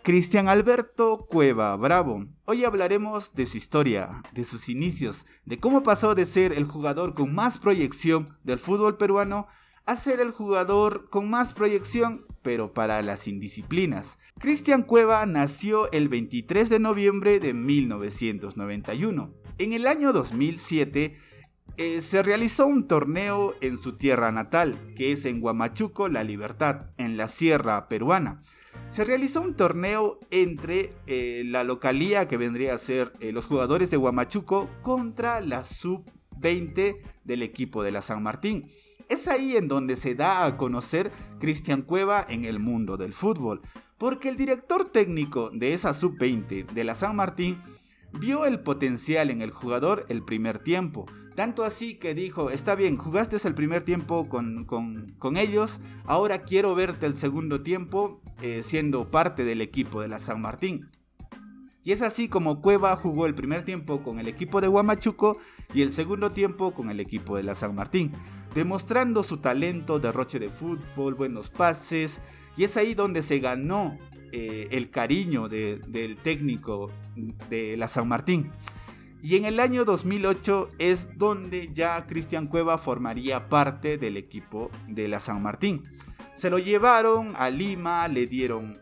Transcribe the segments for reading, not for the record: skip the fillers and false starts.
Cristian Alberto Cueva Bravo. Hoy hablaremos de su historia, de sus inicios, de cómo pasó de ser el jugador con más proyección del fútbol peruano a ser el jugador con más proyección, pero para las indisciplinas. Cristian Cueva nació el 23 de noviembre de 1991. En el año 2007 se realizó un torneo en su tierra natal, que es en Huamachuco, La Libertad, en la sierra peruana. Se realizó un torneo entre la localía que vendría a ser los jugadores de Huamachuco contra la sub-20 del equipo de la San Martín. Es ahí en donde se da a conocer Cristian Cueva en el mundo del fútbol, porque el director técnico de esa sub-20 de la San Martín vio el potencial en el jugador el primer tiempo. Tanto así que dijo, está bien, jugaste el primer tiempo con ellos, ahora quiero verte el segundo tiempo siendo parte del equipo de la San Martín. Y es así como Cueva jugó el primer tiempo con el equipo de Huamachuco y el segundo tiempo con el equipo de la San Martín, demostrando su talento, derroche de fútbol, buenos pases, y es ahí donde se ganó el cariño del técnico de la San Martín. Y en el año 2008 es donde ya Cristian Cueva formaría parte del equipo de la San Martín. Se lo llevaron a Lima, le dieron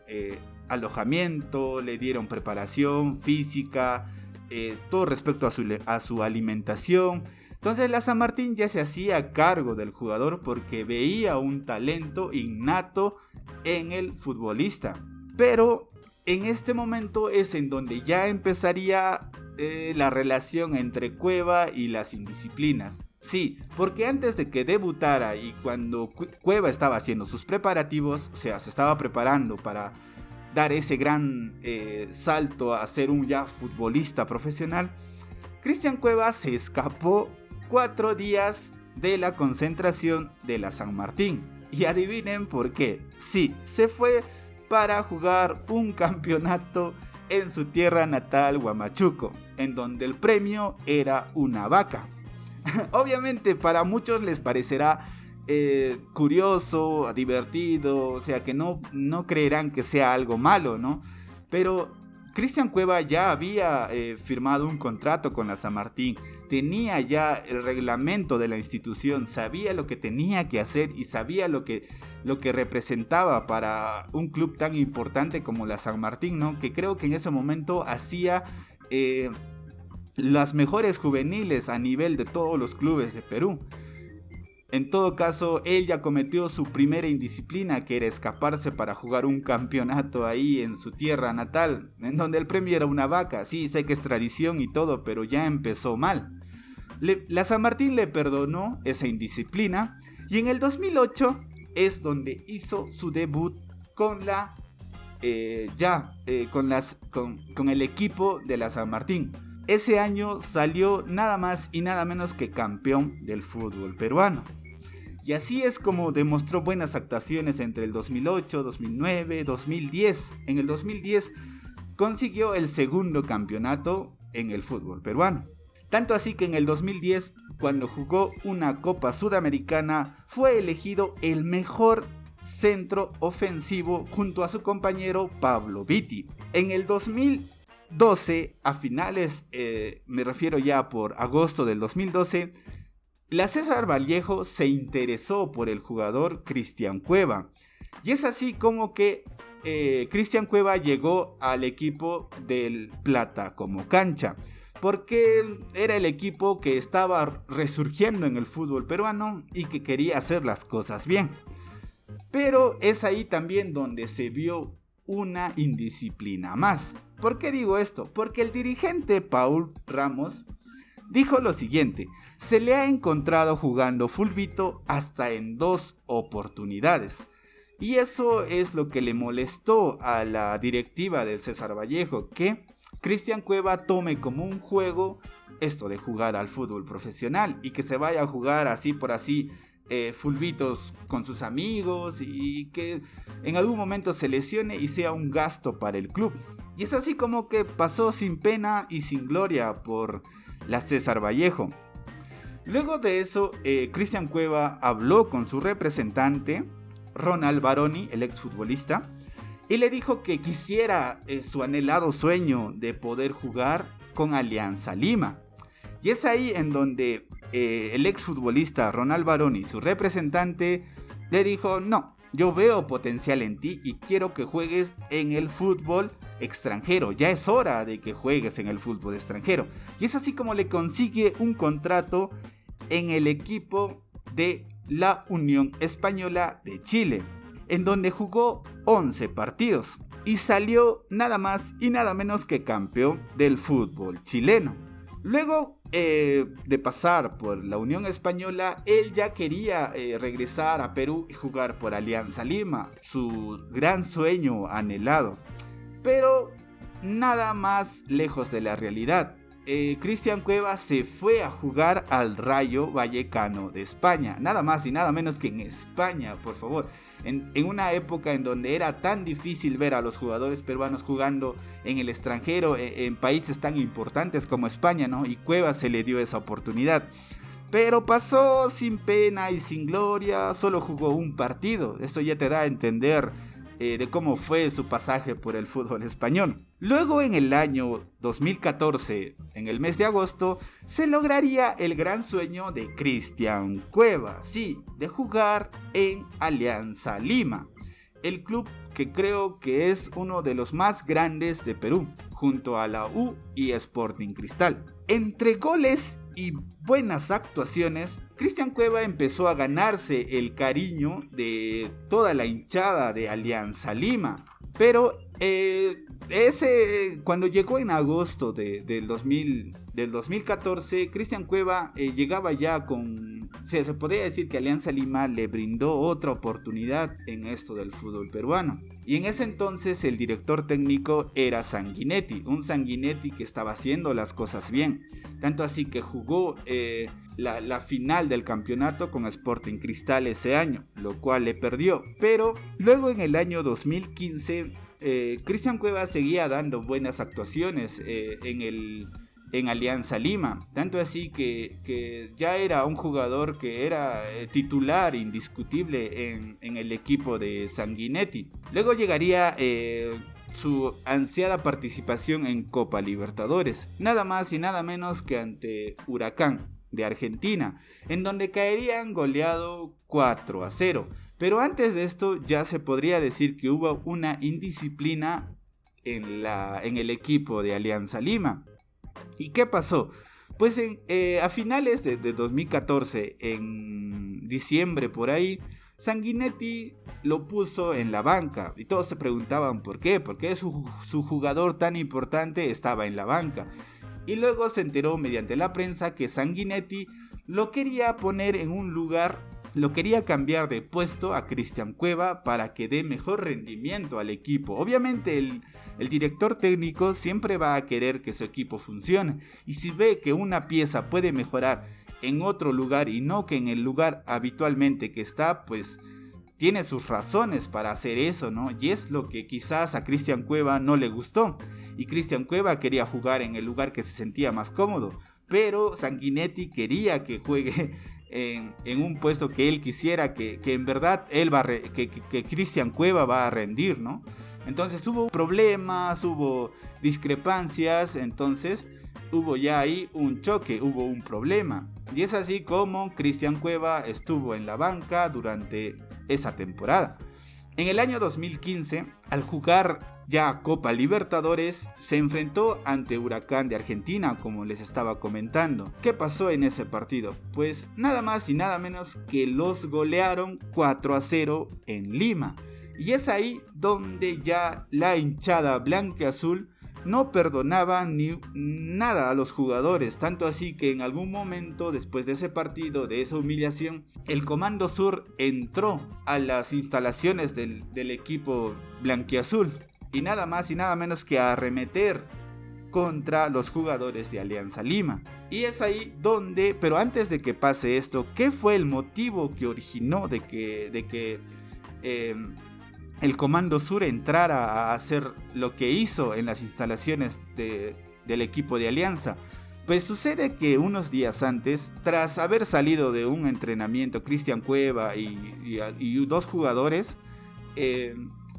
alojamiento, le dieron preparación física, todo respecto a su alimentación. Entonces la San Martín ya se hacía cargo del jugador porque veía un talento innato en el futbolista. Pero en este momento es en donde ya empezaría la relación entre Cueva y las indisciplinas. Sí, porque antes de que debutara y cuando Cueva estaba haciendo sus preparativos, o sea, se estaba preparando para dar ese gran salto a ser un ya futbolista profesional, Cristian Cueva se escapó 4 días de la concentración de la San Martín. Y adivinen por qué. Sí, se fue para jugar un campeonato en su tierra natal, Huamachuco, en donde el premio era una vaca. Obviamente para muchos les parecerá curioso, divertido, o sea que no creerán que sea algo malo, ¿no? Pero Cristian Cueva ya había firmado un contrato con la San Martín, tenía ya el reglamento de la institución, sabía lo que tenía que hacer y sabía lo que representaba para un club tan importante como la San Martín, ¿no? Que creo que en ese momento hacía las mejores juveniles a nivel de todos los clubes de Perú. En todo caso, él ya cometió su primera indisciplina, que era escaparse para jugar un campeonato ahí en su tierra natal, en donde el premio era una vaca. Sí, sé que es tradición y todo, pero ya empezó mal. La San Martín le perdonó esa indisciplina y en el 2008 es donde hizo su debut con con el equipo de la San Martín. Ese año salió nada más y nada menos que campeón del fútbol peruano. Y así es como demostró buenas actuaciones entre el 2008, 2009, 2010. En el 2010 consiguió el segundo campeonato en el fútbol peruano. Tanto así que en el 2010, cuando jugó una Copa Sudamericana, fue elegido el mejor centro ofensivo junto a su compañero Pablo Vitti. En el 2012, a finales, me refiero ya por agosto del 2012, la César Vallejo se interesó por el jugador Cristian Cueva. Y es así como que Cristian Cueva llegó al equipo del Plata como cancha, porque era el equipo que estaba resurgiendo en el fútbol peruano y que quería hacer las cosas bien. Pero es ahí también donde se vio una indisciplina más. ¿Por qué digo esto? Porque el dirigente Paul Ramos dijo lo siguiente: se le ha encontrado jugando fulbito hasta en 2 oportunidades. Y eso es lo que le molestó a la directiva del César Vallejo, que Cristian Cueva tome como un juego esto de jugar al fútbol profesional y que se vaya a jugar así por así fulbitos con sus amigos y que en algún momento se lesione y sea un gasto para el club. Y es así como que pasó sin pena y sin gloria por la César Vallejo. Luego de eso, Cristian Cueva habló con su representante, Ronald Baroni, el exfutbolista, y le dijo que quisiera su anhelado sueño de poder jugar con Alianza Lima. Y es ahí en donde el exfutbolista Ronald Barón y su representante le dijo: no, yo veo potencial en ti y quiero que juegues en el fútbol extranjero. Ya es hora de que juegues en el fútbol extranjero. Y es así como le consigue un contrato en el equipo de la Unión Española de Chile, en donde jugó 11 partidos y salió nada más y nada menos que campeón del fútbol chileno. Luego de pasar por la Unión Española, él ya quería regresar a Perú y jugar por Alianza Lima, su gran sueño anhelado, pero nada más lejos de la realidad. Cristian Cueva se fue a jugar al Rayo Vallecano de España, nada más y nada menos que en España, por favor, en una época en donde era tan difícil ver a los jugadores peruanos jugando en el extranjero, en países tan importantes como España, ¿no? Y Cueva se le dio esa oportunidad, pero pasó sin pena y sin gloria, solo jugó un partido. Eso ya te da a entender de cómo fue su pasaje por el fútbol español. Luego, en el año 2014, en el mes de agosto, se lograría el gran sueño de Cristian Cueva, sí, de jugar en Alianza Lima, el club que creo que es uno de los más grandes de Perú, junto a la U y Sporting Cristal. Entre goles y buenas actuaciones, Cristian Cueva empezó a ganarse el cariño de toda la hinchada de Alianza Lima. Pero cuando llegó en agosto del 2014, Cristian Cueva llegaba ya con... Se podría decir que Alianza Lima le brindó otra oportunidad en esto del fútbol peruano. Y en ese entonces el director técnico era Sanguinetti, un Sanguinetti que estaba haciendo las cosas bien. Tanto así que jugó la final del campeonato con Sporting Cristal ese año, lo cual le perdió. Pero luego, en el año 2015, Cristian Cueva seguía dando buenas actuaciones en Alianza Lima, tanto así que ya era un jugador que era titular indiscutible en el equipo de Sanguinetti. Luego llegaría su ansiada participación en Copa Libertadores, nada más y nada menos que ante Huracán de Argentina, en donde caerían goleado 4-0. Pero antes de esto ya se podría decir que hubo una indisciplina en el equipo de Alianza Lima. ¿Y qué pasó? Pues a finales de 2014, en diciembre por ahí, Sanguinetti lo puso en la banca y todos se preguntaban por qué su jugador tan importante estaba en la banca. Y luego se enteró mediante la prensa que Sanguinetti lo quería poner en un lugar, lo quería cambiar de puesto a Cristian Cueva para que dé mejor rendimiento al equipo. Obviamente el director técnico siempre va a querer que su equipo funcione, y si ve que una pieza puede mejorar en otro lugar y no que en el lugar habitualmente que está, pues tiene sus razones para hacer eso, ¿no? Y es lo que quizás a Cristian Cueva no le gustó. Y Cristian Cueva quería jugar en el lugar que se sentía más cómodo, pero Sanguinetti quería que juegue en un puesto que él quisiera, que en verdad que Cristian Cueva va a rendir, ¿no? Entonces hubo problemas, hubo discrepancias, entonces hubo ya ahí un choque, hubo un problema. Y es así como Cristian Cueva estuvo en la banca durante esa temporada. En el año 2015, al jugar ya Copa Libertadores, se enfrentó ante Huracán de Argentina, como les estaba comentando. ¿Qué pasó en ese partido? Pues nada más y nada menos que los golearon 4-0 en Lima. Y es ahí donde ya la hinchada blanquiazul no perdonaba ni nada a los jugadores, tanto así que en algún momento después de ese partido, de esa humillación, el Comando Sur entró a las instalaciones del equipo blanquiazul y nada más y nada menos que a arremeter contra los jugadores de Alianza Lima. Y es ahí donde, pero antes de que pase esto, ¿qué fue el motivo que originó de que el Comando Sur entrara a hacer lo que hizo en las instalaciones del equipo de Alianza? Pues sucede que unos días antes, tras haber salido de un entrenamiento, Cristian Cueva y dos jugadores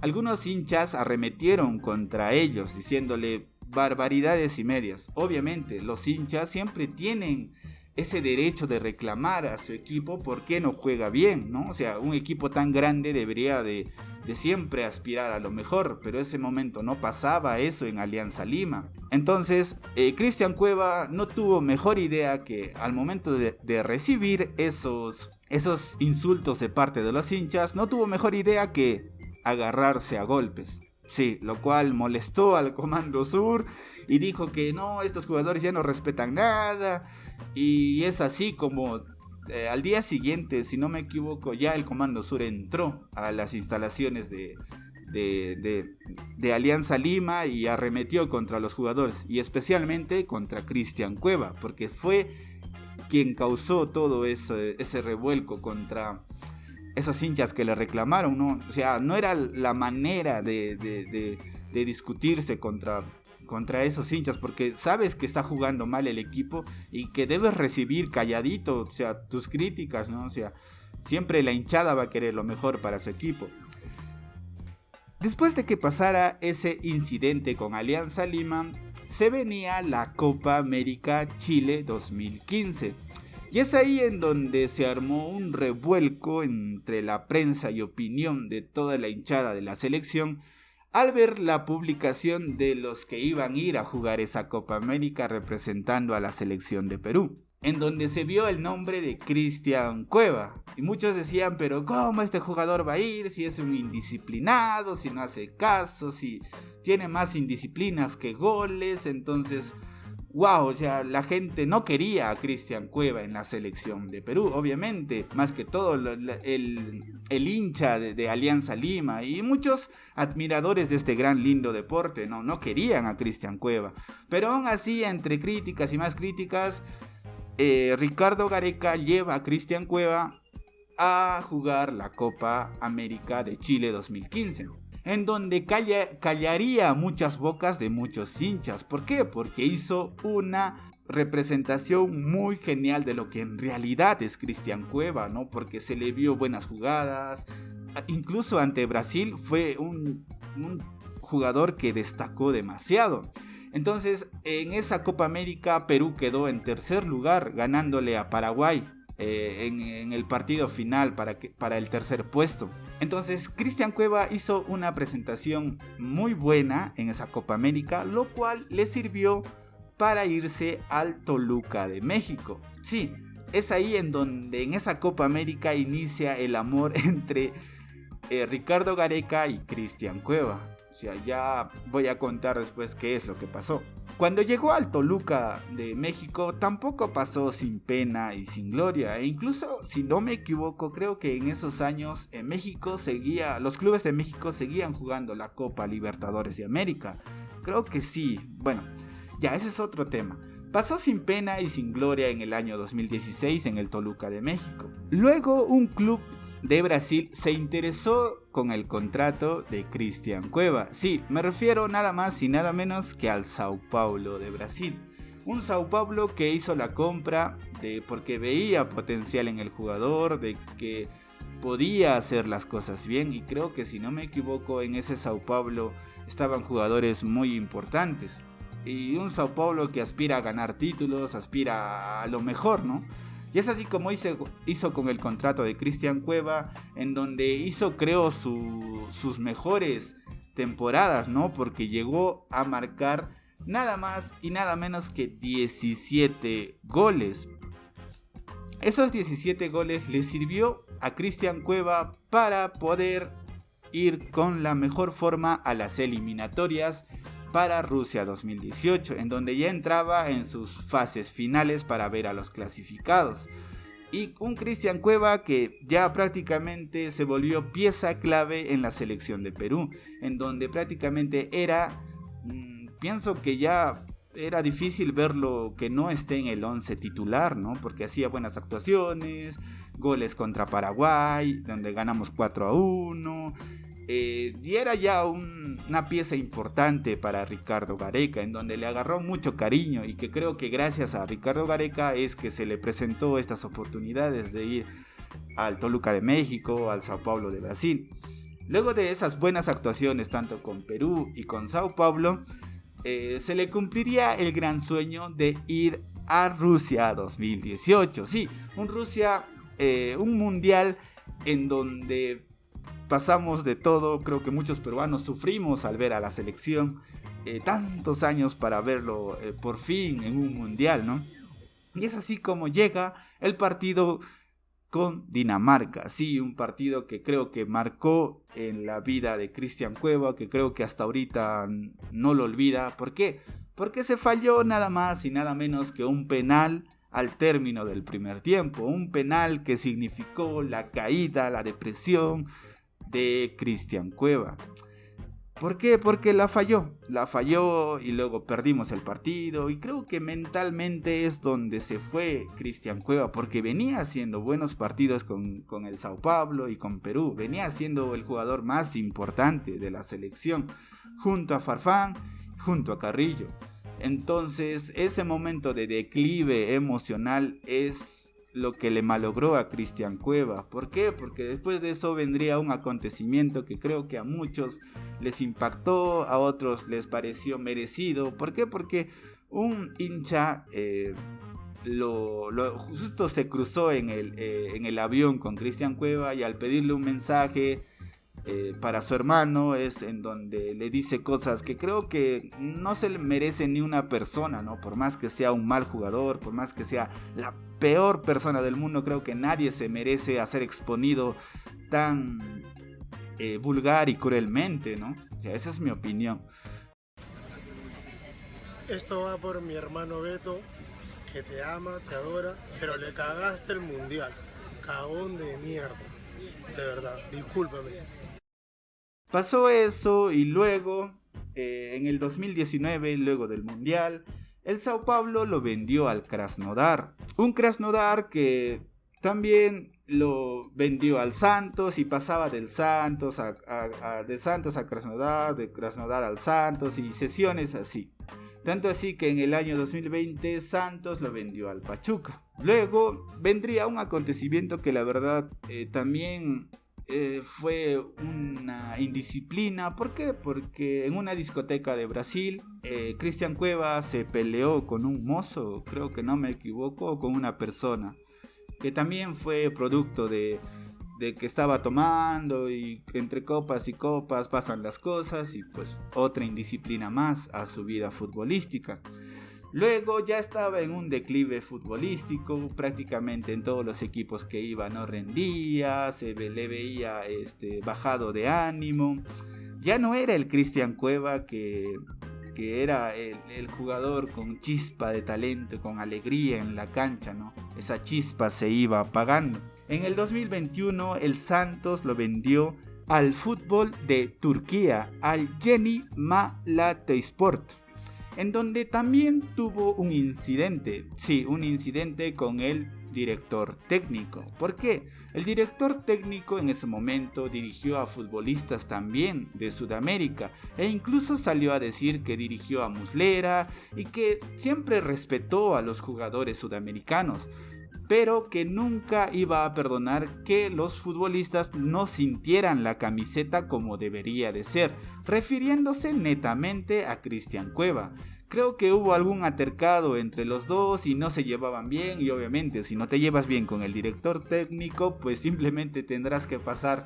algunos hinchas arremetieron contra ellos diciéndole barbaridades y medias. Obviamente los hinchas siempre tienen ese derecho de reclamar a su equipo porque no juega bien, ¿no? O sea, un equipo tan grande debería de siempre aspirar a lo mejor, pero ese momento no pasaba eso en Alianza Lima. Entonces, Cristian Cueva no tuvo mejor idea que al momento de recibir esos insultos de parte de los hinchas, no tuvo mejor idea que agarrarse a golpes. Sí, lo cual molestó al Comando Sur y dijo que no, estos jugadores ya no respetan nada. Y es así como al día siguiente, si no me equivoco, ya el Comando Sur entró a las instalaciones de Alianza Lima y arremetió contra los jugadores y especialmente contra Cristian Cueva, porque fue quien causó todo ese revuelco contra esos hinchas que le reclamaron, ¿no? O sea, no era la manera de discutirse contra esos hinchas, porque sabes que está jugando mal el equipo y que debes recibir calladito, o sea, tus críticas, ¿no? O sea, siempre la hinchada va a querer lo mejor para su equipo. Después de que pasara ese incidente con Alianza Lima, se venía la Copa América Chile 2015. Y es ahí en donde se armó un revuelco entre la prensa y opinión de toda la hinchada de la selección al ver la publicación de los que iban a ir a jugar esa Copa América representando a la selección de Perú, en donde se vio el nombre de Cristian Cueva. Y muchos decían, pero ¿cómo este jugador va a ir? Si es un indisciplinado, si no hace caso, si tiene más indisciplinas que goles, entonces... wow, o sea, la gente no quería a Cristian Cueva en la selección de Perú, obviamente, más que todo el hincha de Alianza Lima y muchos admiradores de este gran lindo deporte, no querían a Cristian Cueva. Pero aún así, entre críticas y más críticas, Ricardo Gareca lleva a Cristian Cueva a jugar la Copa América de Chile 2015. En donde callaría muchas bocas de muchos hinchas. ¿Por qué? Porque hizo una representación muy genial de lo que en realidad es Cristian Cueva, ¿no? Porque se le vio buenas jugadas. Incluso ante Brasil fue un jugador que destacó demasiado. Entonces, en esa Copa América, Perú quedó en tercer lugar, ganándole a Paraguay. En el partido final para el tercer puesto. Entonces Cristian Cueva hizo una presentación muy buena en esa Copa América, lo cual le sirvió para irse al Toluca de México. Sí, es ahí en donde en esa Copa América inicia el amor entre Ricardo Gareca y Cristian Cueva. O sea, ya voy a contar después qué es lo que pasó. Cuando llegó al Toluca de México tampoco pasó sin pena y sin gloria. E incluso, si no me equivoco, creo que en esos años en México los clubes de México seguían jugando la Copa Libertadores de América. Creo que sí. Bueno, ya ese es otro tema. Pasó sin pena y sin gloria en el año 2016 en el Toluca de México. Luego un club de Brasil se interesó con el contrato de Cristian Cueva. Sí, me refiero nada más y nada menos que al Sao Paulo de Brasil. Un Sao Paulo que hizo la compra porque veía potencial en el jugador, de que podía hacer las cosas bien, y creo que si no me equivoco en ese Sao Paulo estaban jugadores muy importantes. Y un Sao Paulo que aspira a ganar títulos, aspira a lo mejor, ¿no? Y es así como hizo con el contrato de Cristian Cueva, en donde hizo, creo, sus mejores temporadas, ¿no? Porque llegó a marcar nada más y nada menos que 17 goles. Esos 17 goles le sirvió a Cristian Cueva para poder ir con la mejor forma a las eliminatorias para Rusia 2018, en donde ya entraba en sus fases finales para ver a los clasificados. Y un Cristian Cueva que ya prácticamente se volvió pieza clave en la selección de Perú, en donde prácticamente pienso que ya era difícil verlo que no esté en el 11 titular, ¿no? Porque hacía buenas actuaciones, goles contra Paraguay, donde ganamos 4-1. Y era ya una pieza importante para Ricardo Gareca, en donde le agarró mucho cariño, y que creo que gracias a Ricardo Gareca es que se le presentó estas oportunidades de ir al Toluca de México, al Sao Paulo de Brasil. Luego de esas buenas actuaciones tanto con Perú y con Sao Paulo, se le cumpliría el gran sueño de ir a Rusia 2018. Sí, un mundial en donde pasamos de todo. Creo que muchos peruanos sufrimos al ver a la selección, tantos años para verlo por fin en un mundial, ¿no? Y es así como llega el partido con Dinamarca. Sí, un partido que creo que marcó en la vida de Cristian Cueva, que creo que hasta ahorita no lo olvida. ¿Por qué? Porque se falló nada más y nada menos que un penal al término del primer tiempo. Un penal que significó la caída, la depresión de Cristian Cueva. ¿Por qué? Porque la falló y luego perdimos el partido, y creo que mentalmente es donde se fue Cristian Cueva, porque venía haciendo buenos partidos con el Sao Paulo y con Perú, venía siendo el jugador más importante de la selección, junto a Farfán, junto a Carrillo. Entonces ese momento de declive emocional es lo que le malogró a Cristian Cueva. ¿Por qué? Porque después de eso vendría un acontecimiento que creo que a muchos les impactó, a otros les pareció merecido. ¿Por qué? Porque un hincha justo se cruzó en el avión con Cristian Cueva, y al pedirle un mensaje para su hermano, es en donde le dice cosas que creo que no se le merece ni una persona, ¿no? Por más que sea un mal jugador, por más que sea la peor persona del mundo, creo que nadie se merece ser exponido tan vulgar y cruelmente, ¿no? O sea, esa es mi opinión. Esto va por mi hermano Beto, que te ama, te adora, pero le cagaste el mundial. Cagón de mierda. De verdad, discúlpame. Pasó eso, y luego, en el 2019, luego del mundial, el Sao Paulo lo vendió al Krasnodar. Un Krasnodar que también lo vendió al Santos, y pasaba del Santos de Santos a Krasnodar, de Krasnodar al Santos, y sesiones así. Tanto así que en el año 2020 Santos lo vendió al Pachuca. Luego vendría un acontecimiento que la verdad también fue una indisciplina. ¿Por qué? Porque en una discoteca de Brasil, Cristian Cueva se peleó con un mozo, creo que no me equivoco, con una persona, que también fue producto de que estaba tomando, y entre copas y copas pasan las cosas, y pues otra indisciplina más a su vida futbolística. Luego ya estaba en un declive futbolístico, prácticamente en todos los equipos que iba no rendía, le veía bajado de ánimo. Ya no era el Cristian Cueva que era el jugador con chispa de talento, con alegría en la cancha, ¿no? Esa chispa se iba apagando. En el 2021 el Santos lo vendió al fútbol de Turquía, al Yeni Malatyaspor, en donde también tuvo un incidente. Sí, un incidente con el director técnico. ¿Por qué? El director técnico en ese momento dirigió a futbolistas también de Sudamérica, e incluso salió a decir que dirigió a Muslera y que siempre respetó a los jugadores sudamericanos, pero que nunca iba a perdonar que los futbolistas no sintieran la camiseta como debería de ser, refiriéndose netamente a Cristian Cueva. Creo que hubo algún altercado entre los dos y no se llevaban bien, y obviamente si no te llevas bien con el director técnico, pues simplemente tendrás que pasar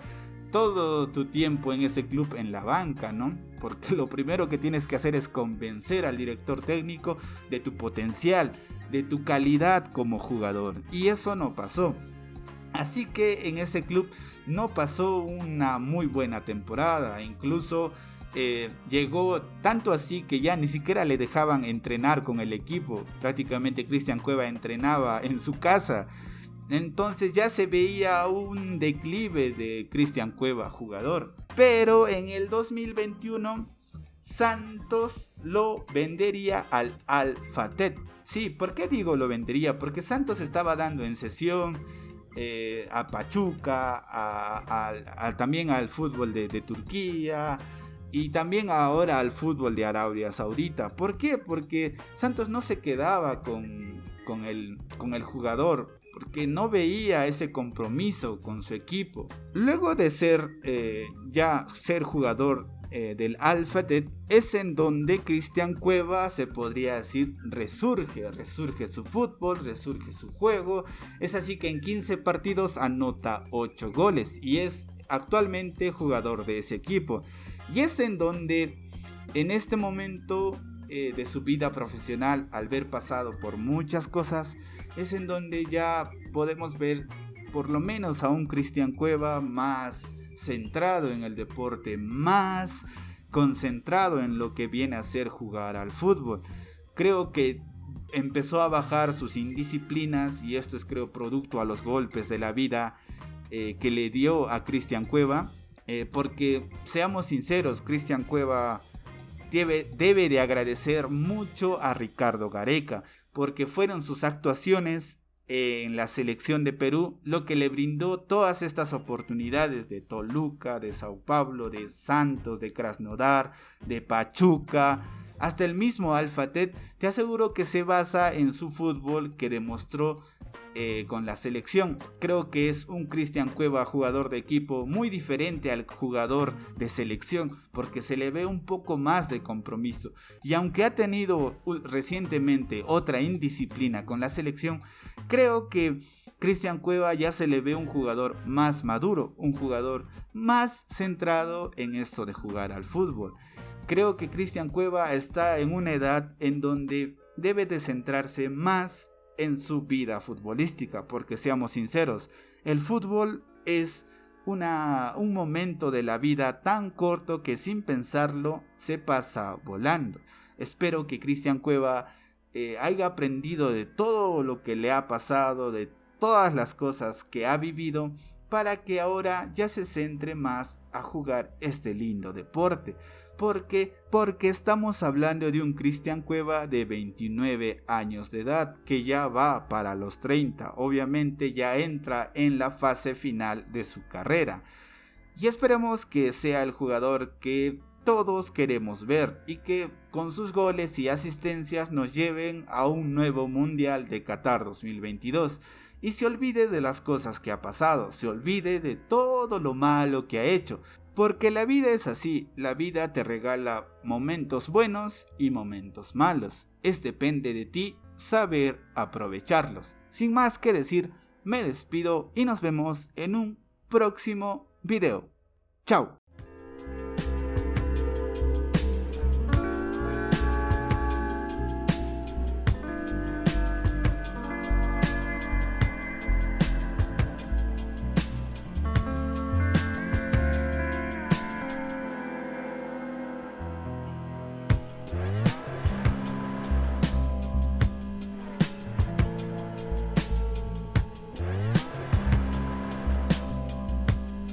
todo tu tiempo en ese club en la banca, ¿no? Porque lo primero que tienes que hacer es convencer al director técnico de tu potencial, de tu calidad como jugador, y eso no pasó. Así que en ese club no pasó una muy buena temporada, incluso llegó tanto así que ya ni siquiera le dejaban entrenar con el equipo. Prácticamente Cristian Cueva entrenaba en su casa. Entonces ya se veía un declive de Cristian Cueva, jugador. Pero en el 2021 Santos lo vendería al Al-Fateh. Sí, ¿por qué digo lo vendería? Porque Santos estaba dando en cesión a Pachuca, también al fútbol de Turquía, y también ahora al fútbol de Arabia Saudita. ¿Por qué? Porque Santos no se quedaba con el jugador. porque no veía ese compromiso con su equipo. Luego de ser jugador del Al Fateh, es en donde Cristian Cueva, se podría decir, resurge su fútbol, resurge su juego. Es así que en 15 partidos anota 8 goles y es actualmente jugador de ese equipo. Y es en donde, en este momento de su vida profesional, al haber pasado por muchas cosas, es en donde ya podemos ver por lo menos a un Cristian Cueva más centrado en el deporte, más concentrado en lo que viene a ser jugar al fútbol. Creo que empezó a bajar sus indisciplinas, y esto es, creo, producto a los golpes de la vida que le dio a Cristian Cueva, porque seamos sinceros, Cristian Cueva debe de agradecer mucho a Ricardo Gareca, porque fueron sus actuaciones en la selección de Perú lo que le brindó todas estas oportunidades de Toluca, de Sao Paulo, de Santos, de Krasnodar, de Pachuca, hasta el mismo Al Fateh. Te aseguro que se basa en su fútbol que demostró con la selección. Creo que es un Cristian Cueva, jugador de equipo, muy diferente al jugador de selección, porque se le ve un poco más de compromiso. Y aunque ha tenido recientemente otra indisciplina con la selección, creo que Cristian Cueva ya se le ve un jugador más maduro, un jugador más centrado en esto de jugar al fútbol. Creo que Cristian Cueva está en una edad en donde debe de centrarse más en su vida futbolística, porque seamos sinceros, el fútbol es un momento de la vida tan corto que sin pensarlo se pasa volando. Espero que Cristian Cueva haya aprendido de todo lo que le ha pasado, de todas las cosas que ha vivido, para que ahora ya se centre más a jugar este lindo deporte. Porque estamos hablando de un Cristian Cueva de 29 años de edad, que ya va para los 30, obviamente ya entra en la fase final de su carrera. Y esperemos que sea el jugador que todos queremos ver y que con sus goles y asistencias nos lleven a un nuevo Mundial de Qatar 2022. Y se olvide de las cosas que ha pasado, se olvide de todo lo malo que ha hecho. Porque la vida es así, la vida te regala momentos buenos y momentos malos. Depende de ti saber aprovecharlos. Sin más que decir, me despido y nos vemos en un próximo video. ¡Chao!